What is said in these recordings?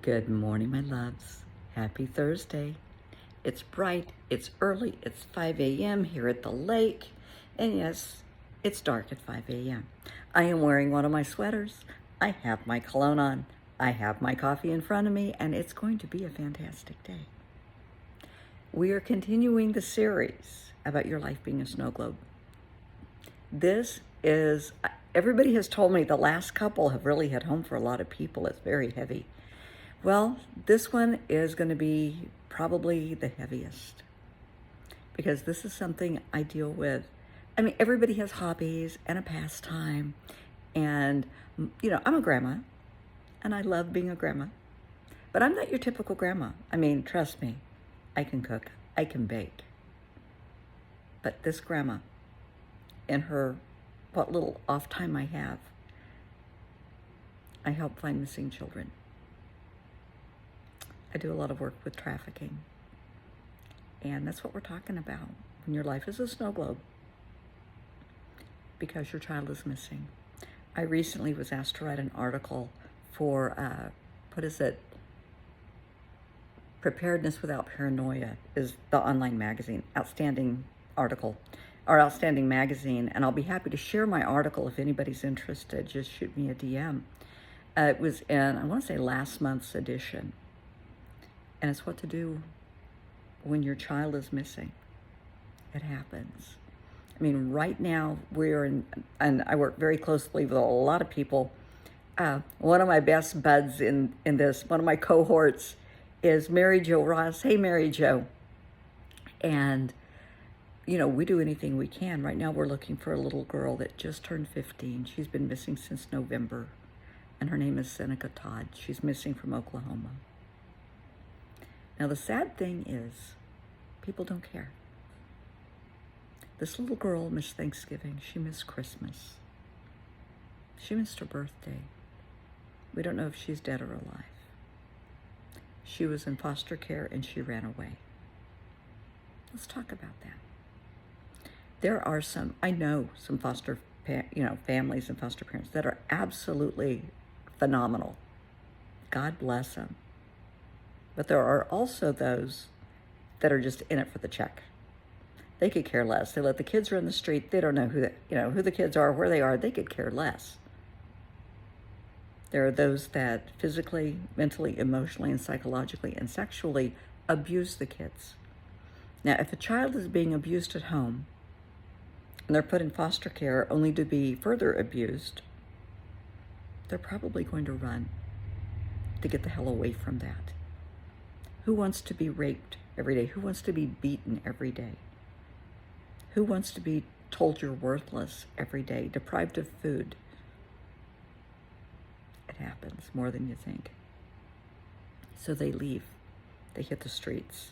Good morning, my loves. Happy Thursday. It's bright, it's early, it's 5 a.m. here at the lake. And yes, it's dark at 5 a.m. I am wearing one of my sweaters. I have my cologne on. I have my coffee in front of me, and it's going to be a fantastic day. We are continuing the series about your life being a snow globe. Everybody has told me the last couple have really hit home for a lot of people. It's very heavy. Well, this one is going to be probably the heaviest because this is something I deal with. I mean, everybody has hobbies and a pastime. And, I'm a grandma and I love being a grandma. But I'm not your typical grandma. I mean, trust me, I can cook, I can bake. But this grandma, in her, what little off time I have, I help find missing children. I do a lot of work with trafficking. And that's what we're talking about when your life is a snow globe because your child is missing. I recently was asked to write an article for, Preparedness Without Paranoia is the online magazine, outstanding article, or outstanding magazine. And I'll be happy to share my article if anybody's interested. Just shoot me a DM. It was in, I want to say, last month's edition. And it's what to do when your child is missing. It happens. I mean, right now and I work very closely with a lot of people. One of my best buds in this, one of my cohorts is Mary Jo Ross. Hey, Mary Jo. And, we do anything we can. Right now we're looking for a little girl that just turned 15. She's been missing since November. And her name is Seneca Todd. She's missing from Oklahoma. Now, the sad thing is, people don't care. This little girl missed Thanksgiving. She missed Christmas. She missed her birthday. We don't know if she's dead or alive. She was in foster care and she ran away. Let's talk about that. There are I know some foster, families and foster parents that are absolutely phenomenal. God bless them. But there are also those that are just in it for the check. They could care less. They let the kids run the street. They don't know who the kids are, where they are. They could care less. There are those that physically, mentally, emotionally, and psychologically and sexually abuse the kids. Now, if a child is being abused at home and they're put in foster care only to be further abused, they're probably going to run to get the hell away from that. Who wants to be raped every day? Who wants to be beaten every day? Who wants to be told you're worthless every day, deprived of food? It happens more than you think. So they leave. They hit the streets.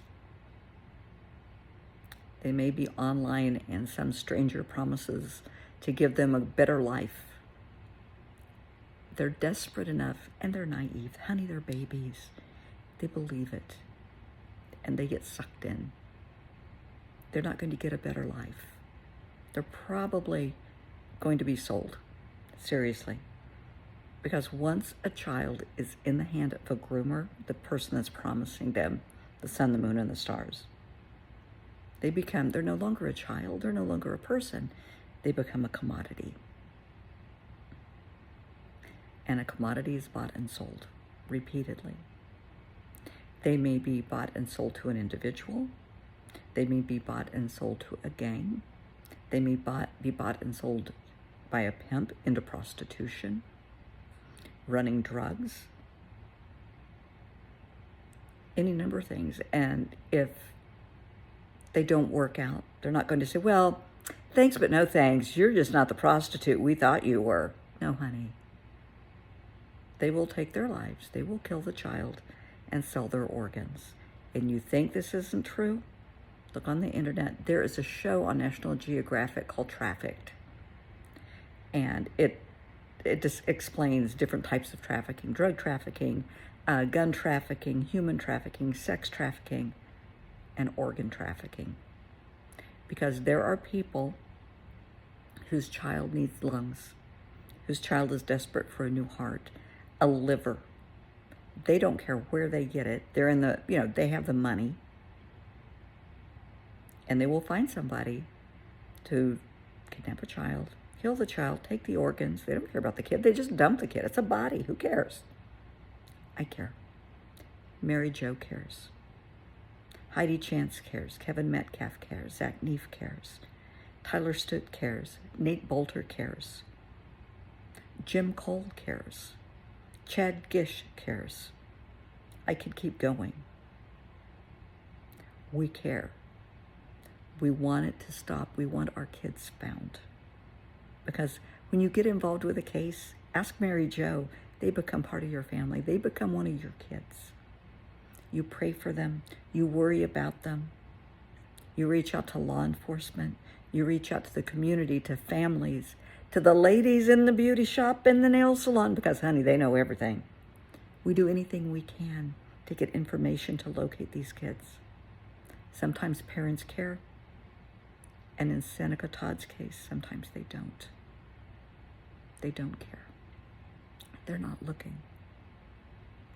They may be online and some stranger promises to give them a better life. They're desperate enough and they're naive. Honey, they're babies. They believe it, and they get sucked in. They're not going to get a better life. They're probably going to be sold, seriously. Because once a child is in the hand of a groomer, the person that's promising them the sun, the moon, and the stars, they're no longer a child, they're no longer a person, they become a commodity. And a commodity is bought and sold repeatedly. They may be bought and sold to an individual. They may be bought and sold to a gang. They may be bought and sold by a pimp into prostitution, running drugs, any number of things. And if they don't work out, they're not going to say, well, thanks, but no thanks. You're just not the prostitute we thought you were. No, honey. They will take their lives. They will kill the child and sell their organs. And you think this isn't true? Look on the internet. There is a show on National Geographic called Trafficked. And it just explains different types of trafficking: drug trafficking, gun trafficking, human trafficking, sex trafficking, and organ trafficking. Because there are people whose child needs lungs, whose child is desperate for a new heart, a liver. They don't care where they get it. They're in the, they have the money. And they will find somebody to kidnap a child, kill the child, take the organs. They don't care about the kid. They just dump the kid. It's a body. Who cares? I care. Mary Jo cares. Heidi Chance cares. Kevin Metcalf cares. Zach Neef cares. Tyler Stutt cares. Nate Bolter cares. Jim Cole cares. Chad Gish cares. I could keep going. We care. We want it to stop. We want our kids found. Because when you get involved with a case, ask Mary Jo, they become part of your family. They become one of your kids. You pray for them. You worry about them. You reach out to law enforcement. You reach out to the community, to families, to the ladies in the beauty shop and the nail salon, because, honey, they know everything. We do anything we can to get information to locate these kids. Sometimes parents care. And in Seneca Todd's case, sometimes they don't. They don't care. They're not looking.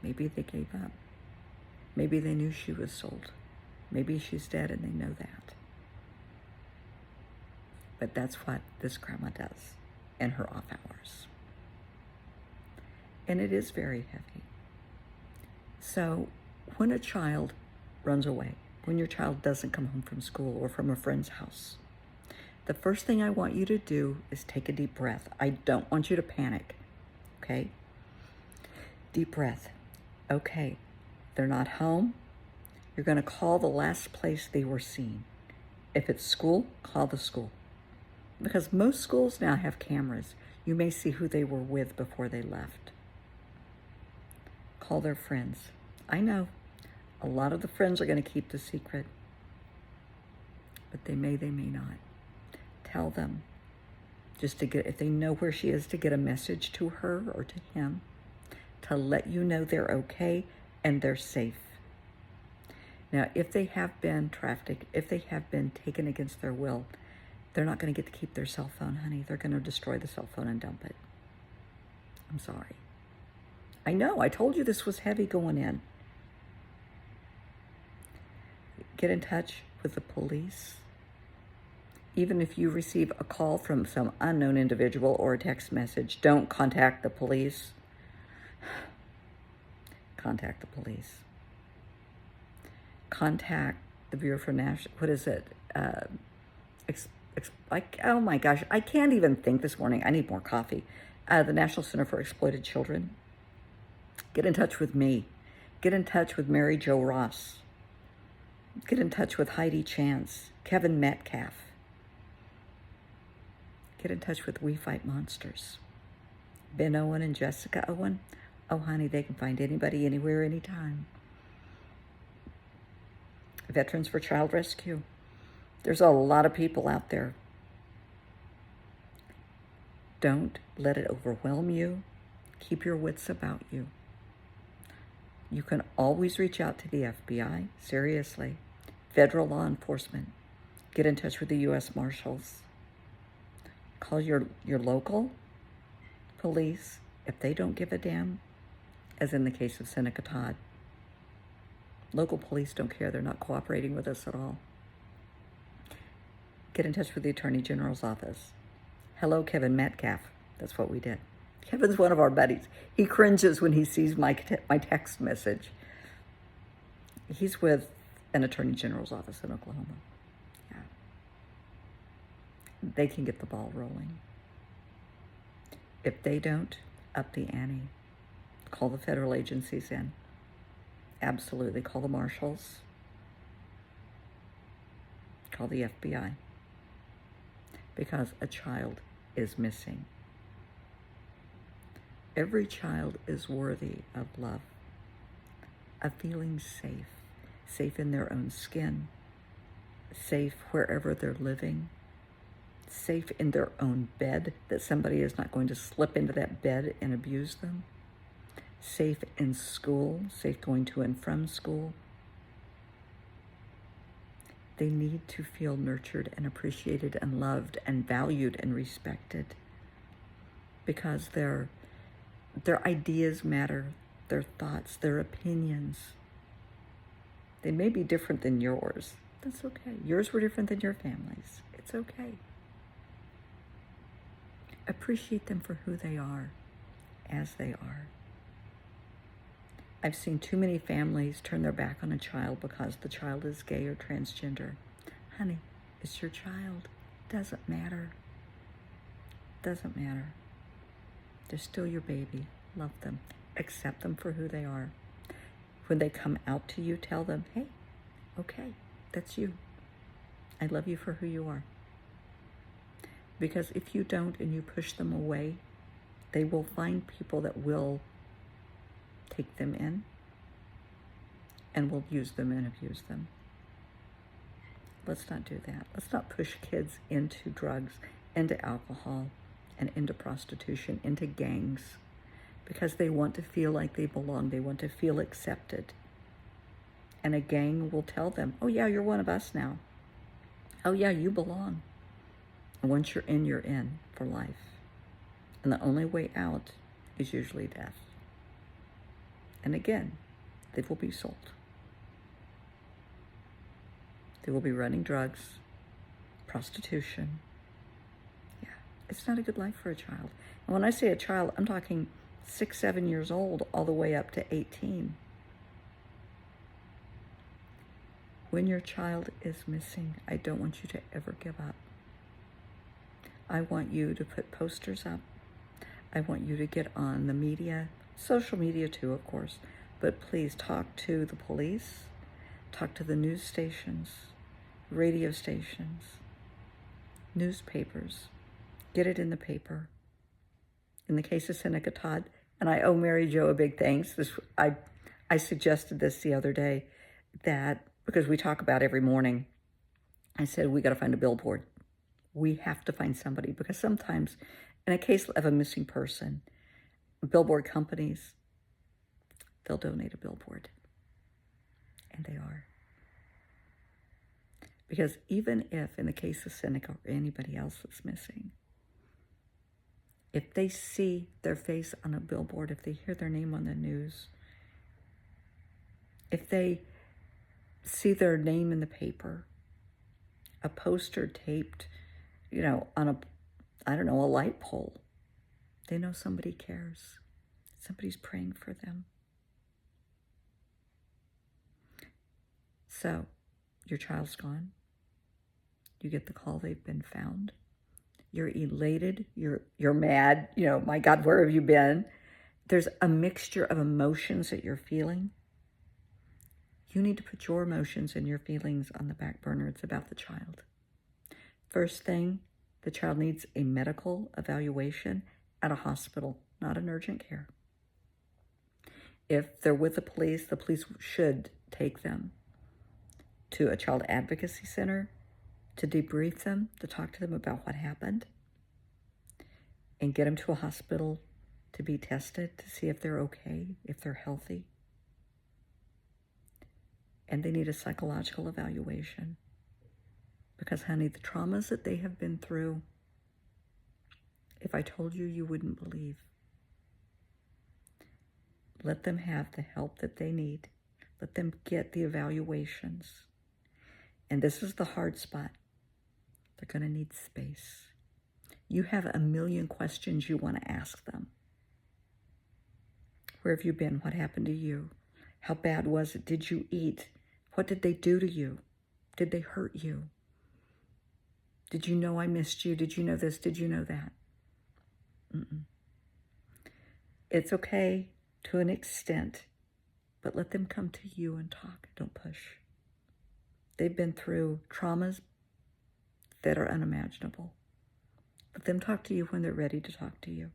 Maybe they gave up. Maybe they knew she was sold. Maybe she's dead and they know that. But that's what this grandma does in her off hours. And it is very heavy. So when a child runs away, when your child doesn't come home from school or from a friend's house, the first thing I want you to do is take a deep breath. I don't want you to panic, okay? Deep breath. Okay, they're not home. You're going to call the last place they were seen. If it's school, call the school. Because most schools now have cameras. You may see who they were with before they left. Call their friends. I know a lot of the friends are going to keep the secret, but they may not. Tell them, just to get, if they know where she is, to get a message to her or to him, to let you know they're okay and they're safe. Now, if they have been trafficked, if they have been taken against their will, they're not going to get to keep their cell phone, honey. They're going to destroy the cell phone and dump it. I'm sorry. I know, I told you this was heavy going in. Get in touch with the police. Even if you receive a call from some unknown individual or a text message, don't contact the police. Contact the police. Contact the Bureau for National, what is it? Oh my gosh, I can't even think this morning. I need more coffee. The National Center for Exploited Children. Get in touch with me. Get in touch with Mary Jo Ross. Get in touch with Heidi Chance, Kevin Metcalf. Get in touch with We Fight Monsters. Ben Owen and Jessica Owen. Oh, honey, they can find anybody, anywhere, anytime. Veterans for Child Rescue. There's a lot of people out there. Don't let it overwhelm you. Keep your wits about you. You can always reach out to the FBI, seriously. Federal law enforcement. Get in touch with the U.S. Marshals. Call your local police if they don't give a damn, as in the case of Seneca Todd. Local police don't care. They're not cooperating with us at all. Get in touch with the Attorney General's office. Hello, Kevin Metcalf. That's what we did. Kevin's one of our buddies. He cringes when he sees my text message. He's with an Attorney General's office in Oklahoma. Yeah. They can get the ball rolling. If they don't, up the ante. Call the federal agencies in. Absolutely. Call the marshals. Call the FBI. Because a child is missing. Every child is worthy of love, of feeling safe, safe in their own skin, safe wherever they're living, safe in their own bed, that somebody is not going to slip into that bed and abuse them, safe in school, safe going to and from school. They need to feel nurtured and appreciated and loved and valued and respected, because their ideas matter, their thoughts, their opinions. They may be different than yours. That's okay. Yours were different than your family's. It's okay. Appreciate them for who they are, as they are. I've seen too many families turn their back on a child because the child is gay or transgender. Honey, it's your child. Doesn't matter. Doesn't matter. They're still your baby. Love them. Accept them for who they are. When they come out to you, tell them, hey, okay, that's you. I love you for who you are. Because if you don't and you push them away, they will find people that will take them in and will use them and abuse them. Let's not do that. Let's not push kids into drugs, into alcohol, and into prostitution, into gangs, because they want to feel like they belong. They want to feel accepted. And a gang will tell them, oh yeah, you're one of us now. Oh yeah, you belong. And once you're in for life. And the only way out is usually death. And again, they will be sold. They will be running drugs, prostitution. Yeah, it's not a good life for a child. And when I say a child, I'm talking 6, 7 years old, all the way up to 18. When your child is missing, I don't want you to ever give up. I want you to put posters up. I want you to get on the media, social media too, of course, but please talk to the police, talk to the news stations, radio stations, newspapers. Get it in the paper. In the case of Seneca Todd, and I owe Mary Jo a big thanks. I suggested this the other day, that because we talk about every morning, I said, we got to find a billboard. We have to find somebody, because sometimes in a case of a missing person, billboard companies, they'll donate a billboard. And they are. Because even if, in the case of Seneca or anybody else that's missing, if they see their face on a billboard, if they hear their name on the news, if they see their name in the paper, a poster taped, on a light pole, they know somebody cares. Somebody's praying for them. So, your child's gone. You get the call they've been found. You're elated. You're mad. My God, where have you been? There's a mixture of emotions that you're feeling. You need to put your emotions and your feelings on the back burner. It's about the child. First thing, the child needs a medical evaluation at a hospital, not an urgent care. If they're with the police should take them to a child advocacy center to debrief them, to talk to them about what happened, and get them to a hospital to be tested to see if they're okay, if they're healthy. And they need a psychological evaluation. Because, honey, the traumas that they have been through, if I told you, you wouldn't believe. Let them have the help that they need. Let them get the evaluations. And this is the hard spot. They're going to need space. You have a million questions you want to ask them. Where have you been? What happened to you? How bad was it? Did you eat? What did they do to you? Did they hurt you? Did you know I missed you? Did you know this? Did you know that? It's okay to an extent, but let them come to you and talk. Don't push. They've been through traumas that are unimaginable. Let them talk to you when they're ready to talk to you.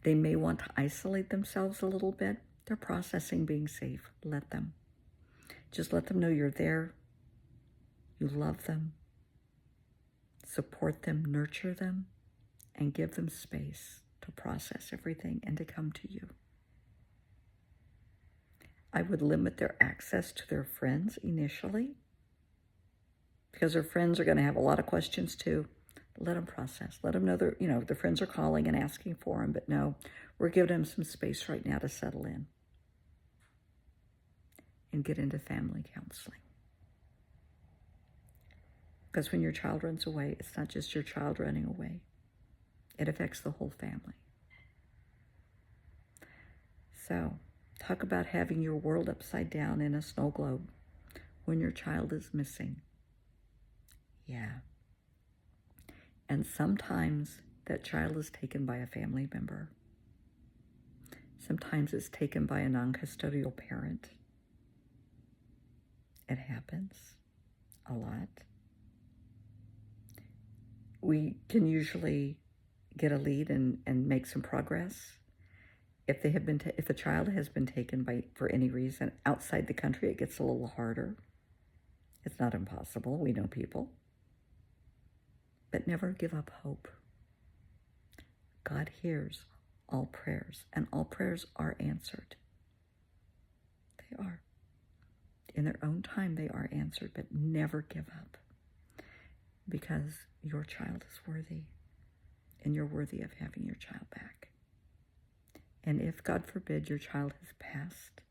They may want to isolate themselves a little bit. They're processing being safe. Let them. Just let them know you're there. You love them. Support them, nurture them, and give them space to process everything and to come to you. I would limit their access to their friends initially, because their friends are going to have a lot of questions too. Let them process. Let them know they're, their friends are calling and asking for them, but no, we're giving them some space right now to settle in and get into family counseling. Because when your child runs away, it's not just your child running away. It affects the whole family. So, talk about having your world upside down in a snow globe when your child is missing. Yeah. And sometimes that child is taken by a family member. Sometimes it's taken by a non-custodial parent. It happens a lot. We can usually get a lead and make some progress. If they have been, if a child has been taken for any reason outside the country, it gets a little harder. It's not impossible. We know people. But never give up hope. God hears all prayers, and all prayers are answered. They are. In their own time, they are answered, but never give up, because your child is worthy, and you're worthy of having your child back. And if, God forbid, your child has passed,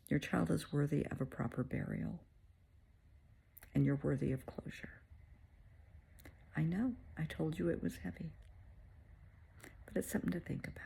your child is worthy of a proper burial, and you're worthy of closure. I know, I told you it was heavy, but it's something to think about.